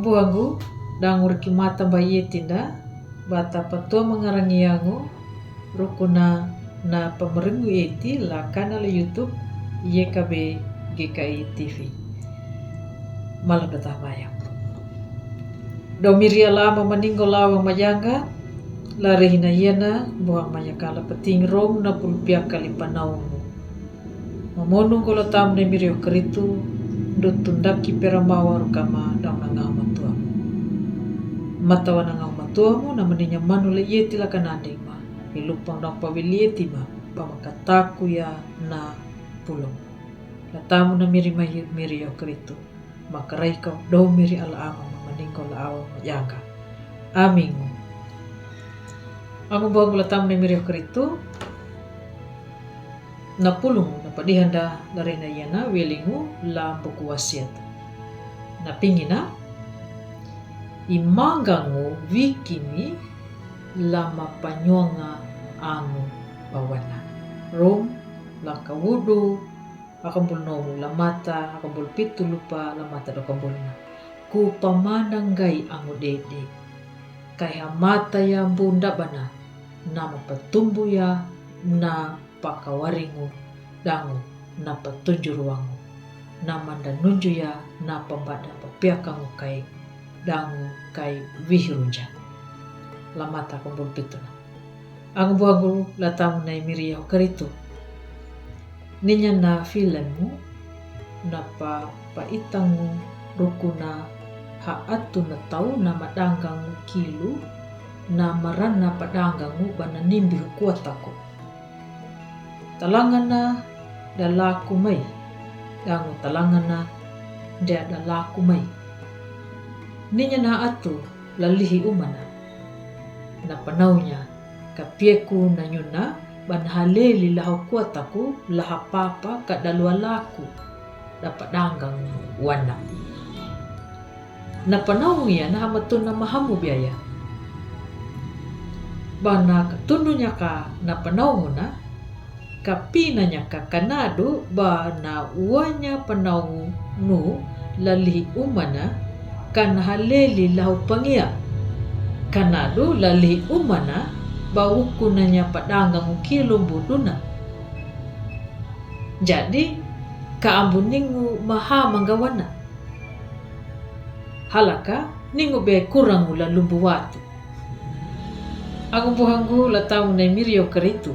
buanggu dangur kimata bayi tinda bata patua mengarangi yangu rukuna na pemerengu eti la kanal YouTube YKB GKI TV malam datang bayang domiria lama meninggal lawang majanga lari hina hiana buang mayakala peting rom na pulpia kali panaumu mamonung kola tam ne mirio keritu dutundaki peramawa rukama daun nangau matuamu matawa nangau matuamu na meninya manu le yeti la kananding ma ilupang dang pawilieti ma pamakataku ya na pulong la tamu na mirio keritu makarai kau do miri ala ama meninggal la awa majanga amin. Ang buang la tamu na mirio keritu na pulong na padihanda dari na yana welingu la buku wasiat na pingina imangangu wikimi la mapanyonga anu bawana rom la kawudu akambul nomu la mata akambul pitu lupa la mata do kambulna ku pamandang gai angu dede kaya mata ya bunda bana nama petumbu ya na pakawaringu dangu na petunju ruangu na manda nunju ya na pembada papiakangu kai dangu kai wihirunja la mata kumbul pituna ang buagu la tamu na imiria keritu ninya na filemu na paitangu rukuna haatu na tau na madanggangu kilu na marana padanggangu bana nimbi kuataku talangana dalaku mai dangu talangana dia dalaku mai ninya na atu lalihi umana na panaunya kapieku na nyuna ban haleli lahu kuataku laha papa kadalualaku dapat danggang wana na panaunya na hamatun na mahamu biaya bana ketununya ka na panaunguna kapinanya ka kanado ba na uanya panau nu lali umana kan haleli lahu pangia kanado lali umana ba ukunanya padanggang ukilo buduna jadi kaambun ningu maha manggawana halaka ningu be kurang ula lumbu watu aku buhangu la tamu na mirio keritu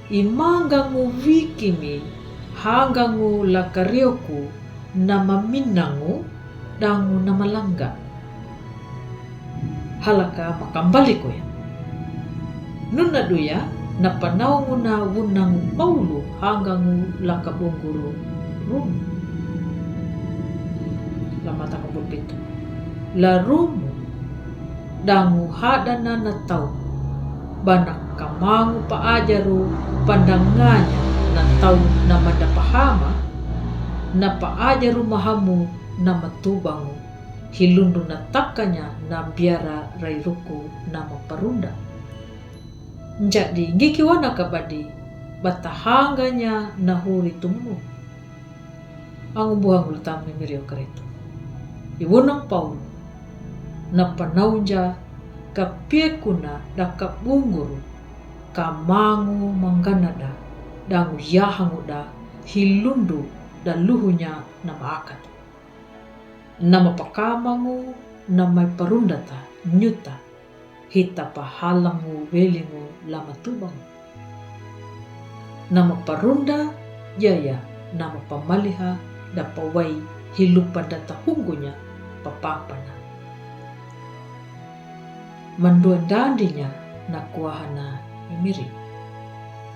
imangangu wikimi hangangu la karioku na maminangu dangu na malangga halaka makambali ko ya nuna duya na panaungu na wunangu paulu hangangu la kabungguru rum la mata kabulpito la rumu dangu hadana na tau banak kamangu paajaru pandanganya na tau na madapahama na paajaru mahamu na matubangu hilundu na takanya na biara rairuku na maparunda jadi ngikiwana kabadi batahanganya na huri tumu ang buhang lutam ni mirio karetu iwunang paulu na panaunja kapiekuna da kabunguru kamangu mangganada dangu yahangu da hilundu da luhunya na maakat nama pakamangu na may parundata nyuta hita pahalangu welingu lama tubangu nama parunda yaya nama pamaliha da pawai hilupa data hunggunya papapana manduan dandinya na kuahana imiri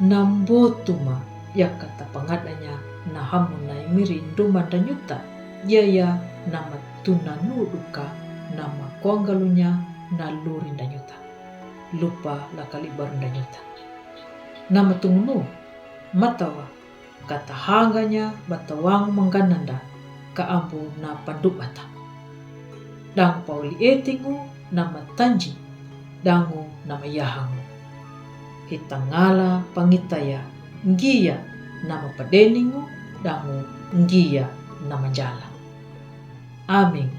nambotuma ya kata pangadanya na hamun na imiri nduman danyuta yaya nama tunanu duka nama kuanggalunya na lurin danyuta lupa la kalibarun danyuta nama tungnu matawa kata hanganya batawang manggananda kaambu na pandubata dang pauli etingu nama tanji dangu nama yahangu hitangala pangitaya ngia nama padeningu dangu ngia nama jala amin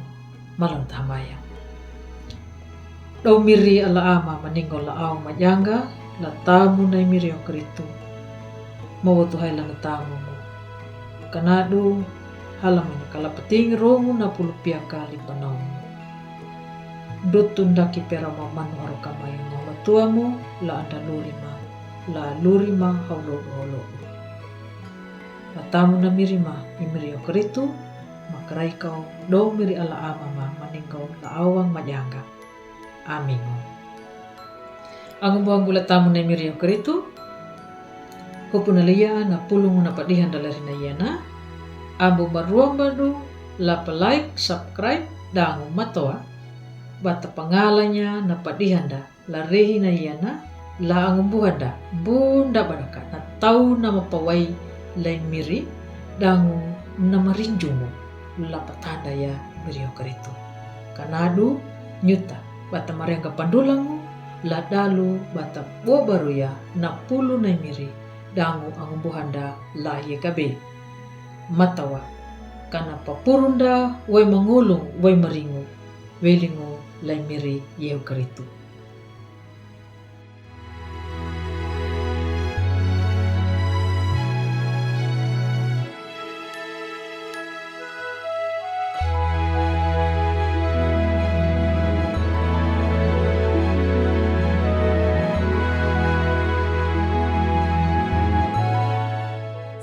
malon tamayang. Dau miri ala ama maninggo la au majanga la tamu na miri o Kristo. Mau Tuhai lang tamu mo. Kanadu halaman kalapating romu na pulupia kali panau. Dutun daki pera mamanu aro kamay na matuamu la anda lurima haulo. La tamu na mirima imiri o Kristo makarai kau dau miri ala ama ma maninggo la awang majanga. Amin. Ang buang gula tamu na miri o Kristo kupunalia na pulong na padihan dalari na yana. Ambo maruang badu la like, subscribe, dangu matoa. Bata pangalanya na padihanda la rehi na yana la angumbuhanda bunda badaka na tau na mapawai lai miri dangu na marinjumu la patanda ya miri o Kristo. Kanadu nyuta bata mariangga pandulangu la dalu bata bo baru ya na pulu na miri dangu angumbuhanda la yekabe. Matawa kana papurunda way mangulong way maringo welingo lai miri yeo Kristo.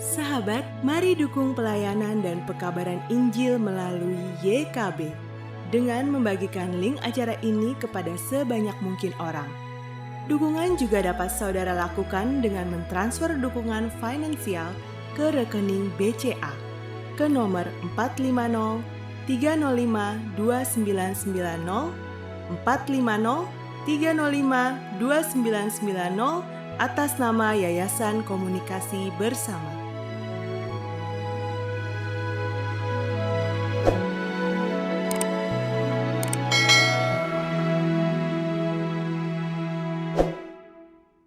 Sahabat, mari dukung pelayanan dan pekabaran Injil melalui YKB dengan membagikan link acara ini kepada sebanyak mungkin orang. Dukungan juga dapat saudara lakukan dengan mentransfer dukungan finansial ke rekening BCA ke nomor 450 305 2990 450 305 2990 atas nama Yayasan Komunikasi Bersama.